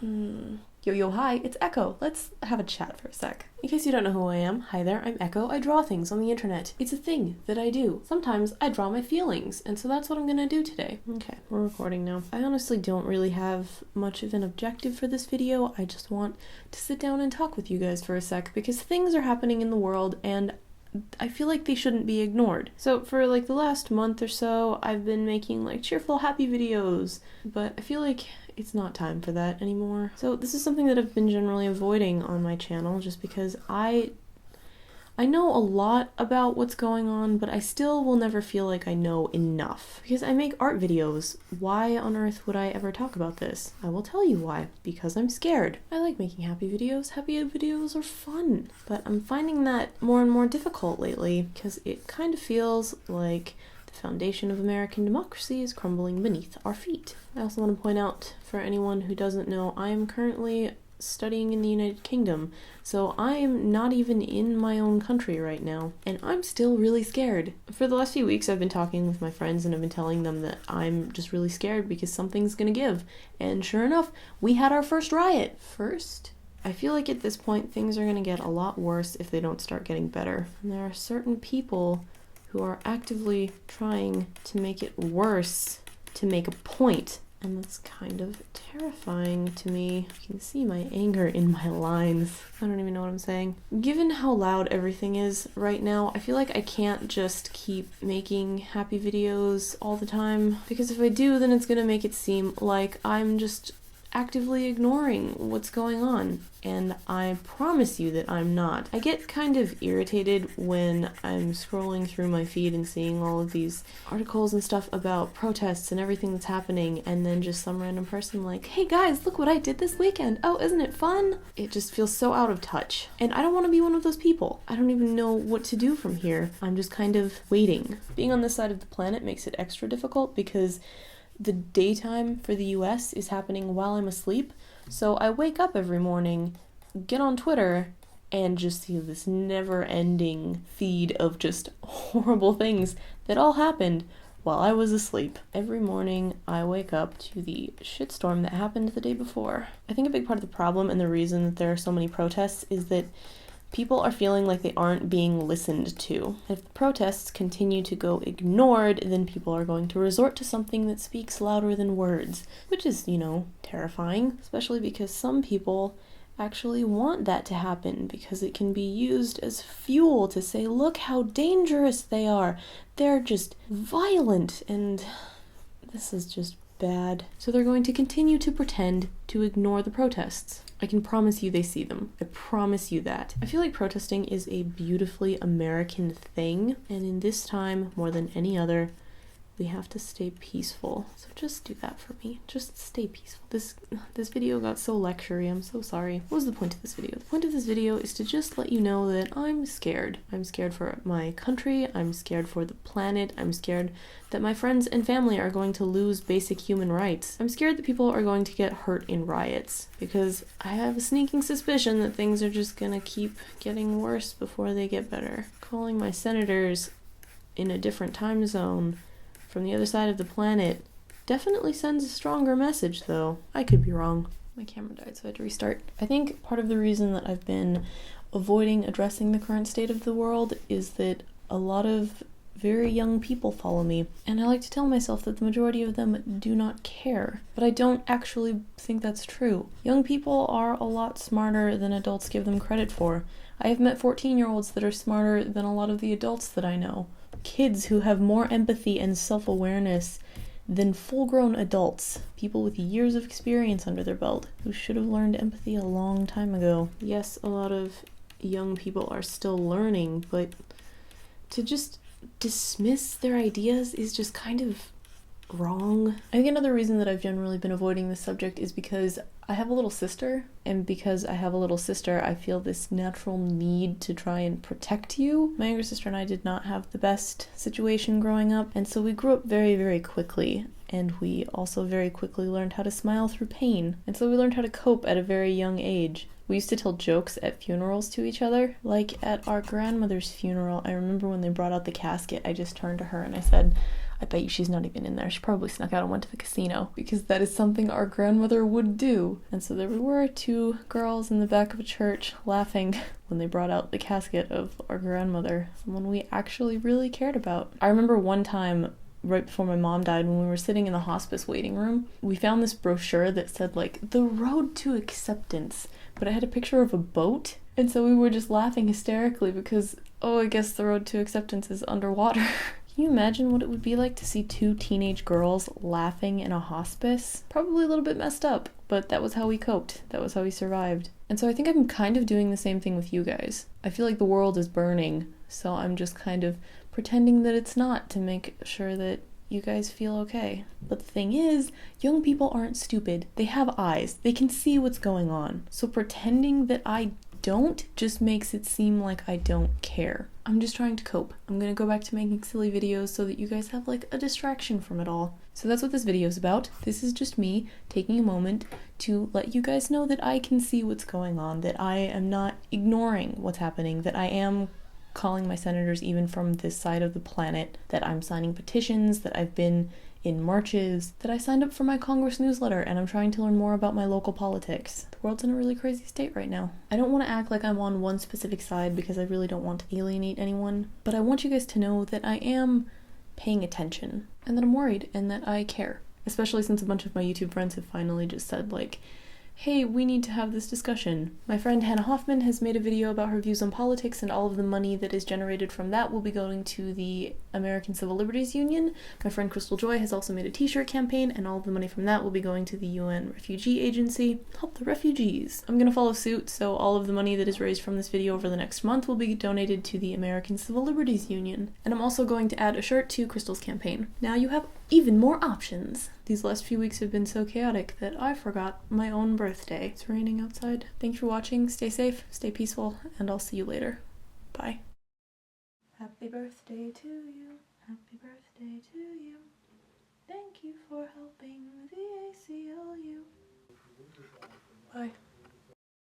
Yo, yo, hi, it's Echo. Let's have a chat for a sec. In case you don't know who I am, hi there, I'm Echo. I draw things on the internet. It's a thing that I do. Sometimes I draw my feelings, and so that's what I'm gonna do today. Okay, we're recording now. I honestly don't really have much of an objective for this video. I just want to sit down and talk with you guys for a sec, because things are happening in the world, and I feel like they shouldn't be ignored. So for like the last month or so, I've been making like cheerful, happy videos, but I feel like it's not time for that anymore. So this is something that I've been generally avoiding on my channel just because I know a lot about what's going on, but I still will never feel like I know enough. Because I make art videos. Why on earth would I ever talk about this? I will tell you why. Because I'm scared. I like making happy videos. Happy videos are fun. But I'm finding that more and more difficult lately because it kind of feels like the foundation of American democracy is crumbling beneath our feet. I also want to point out, for anyone who doesn't know, I am currently studying in the United Kingdom, so I am not even in my own country right now, and I'm still really scared. For the last few weeks I've been talking with my friends and I've been telling them that I'm just really scared because something's gonna give, and sure enough, we had our first riot. I feel like at this point things are gonna get a lot worse if they don't start getting better, and there are certain people who are actively trying to make it worse to make a point. And that's kind of terrifying to me. You can see my anger in my lines. I don't even know what I'm saying. Given how loud everything is right now, I feel like I can't just keep making happy videos all the time. Because if I do, then it's gonna make it seem like I'm just actively ignoring what's going on. And I promise you that I'm not. I get kind of irritated when I'm scrolling through my feed and seeing all of these articles and stuff about protests and everything that's happening, and then just some random person like, hey guys, look what I did this weekend. Oh, isn't it fun? It just feels so out of touch. And I don't want to be one of those people. I don't even know what to do from here. I'm just kind of waiting. Being on this side of the planet makes it extra difficult because the daytime for the US is happening while I'm asleep, so I wake up every morning, get on Twitter, and just see this never-ending feed of just horrible things that all happened while I was asleep. Every morning I wake up to the shitstorm that happened the day before. I think a big part of the problem and the reason that there are so many protests is that people are feeling like they aren't being listened to. If the protests continue to go ignored, then people are going to resort to something that speaks louder than words, which is, terrifying, especially because some people actually want that to happen because it can be used as fuel to say, look how dangerous they are. They're just violent, and this is just bad. So they're going to continue to pretend to ignore the protests. I can promise you they see them. I promise you that. I feel like protesting is a beautifully American thing, and in this time, more than any other, we have to stay peaceful. So just do that for me. Just stay peaceful. This video got so lectury. I'm so sorry. What was the point of this video? The point of this video is to just let you know that I'm scared. I'm scared for my country. I'm scared for the planet. I'm scared that my friends and family are going to lose basic human rights. I'm scared that people are going to get hurt in riots because I have a sneaking suspicion that things are just gonna keep getting worse before they get better. Calling my senators in a different time zone from the other side of the planet definitely sends a stronger message, though. I could be wrong. My camera died, so I had to restart. I think part of the reason that I've been avoiding addressing the current state of the world is that a lot of very young people follow me, and I like to tell myself that the majority of them do not care. But I don't actually think that's true. Young people are a lot smarter than adults give them credit for. I have met 14-year-olds that are smarter than a lot of the adults that I know. Kids who have more empathy and self-awareness than full-grown adults, people with years of experience under their belt, who should have learned empathy a long time ago. Yes, a lot of young people are still learning, but to just dismiss their ideas is just kind of wrong. I think another reason that I've generally been avoiding this subject is because I have a little sister, and because I have a little sister, I feel this natural need to try and protect you. My younger sister and I did not have the best situation growing up, and so we grew up very, very quickly, and we also very quickly learned how to smile through pain, and so we learned how to cope at a very young age. We used to tell jokes at funerals to each other. Like at our grandmother's funeral, I remember when they brought out the casket, I just turned to her and I said, I bet you she's not even in there. She probably snuck out and went to the casino, because that is something our grandmother would do. And so there we were, two girls in the back of a church laughing when they brought out the casket of our grandmother, someone we actually really cared about. I remember one time right before my mom died, when we were sitting in the hospice waiting room, we found this brochure that said like the road to acceptance, but it had a picture of a boat. And so we were just laughing hysterically because, oh, I guess the road to acceptance is underwater. Can you imagine what it would be like to see two teenage girls laughing in a hospice? Probably a little bit messed up, but that was how we coped. That was how we survived. And so I think I'm kind of doing the same thing with you guys. I feel like the world is burning, so I'm just kind of pretending that it's not to make sure that you guys feel okay. But the thing is, young people aren't stupid. They have eyes. They can see what's going on. So pretending that I don't just makes it seem like I don't care. I'm just trying to cope. I'm gonna go back to making silly videos so that you guys have like a distraction from it all. So that's what this video is about. This is just me taking a moment to let you guys know that I can see what's going on, that I am not ignoring what's happening, that I am calling my senators even from this side of the planet, that I'm signing petitions, that I've been in marches, that I signed up for my Congress newsletter, and I'm trying to learn more about my local politics. The world's in a really crazy state right now. I don't want to act like I'm on one specific side because I really don't want to alienate anyone, but I want you guys to know that I am paying attention, and that I'm worried, and that I care. Especially since a bunch of my YouTube friends have finally just said like, hey, we need to have this discussion. My friend Hannah Hoffman has made a video about her views on politics, and all of the money that is generated from that will be going to the American Civil Liberties Union. My friend Crystal Joy has also made a t-shirt campaign, and all of the money from that will be going to the UN Refugee Agency. Help the refugees. I'm gonna follow suit, so all of the money that is raised from this video over the next month will be donated to the American Civil Liberties Union. And I'm also going to add a shirt to Crystal's campaign. Now you have even more options. These last few weeks have been so chaotic that I forgot my own birthday. It's raining outside. Thanks for watching. Stay safe, stay peaceful, and I'll see you later. Bye. Happy birthday to you.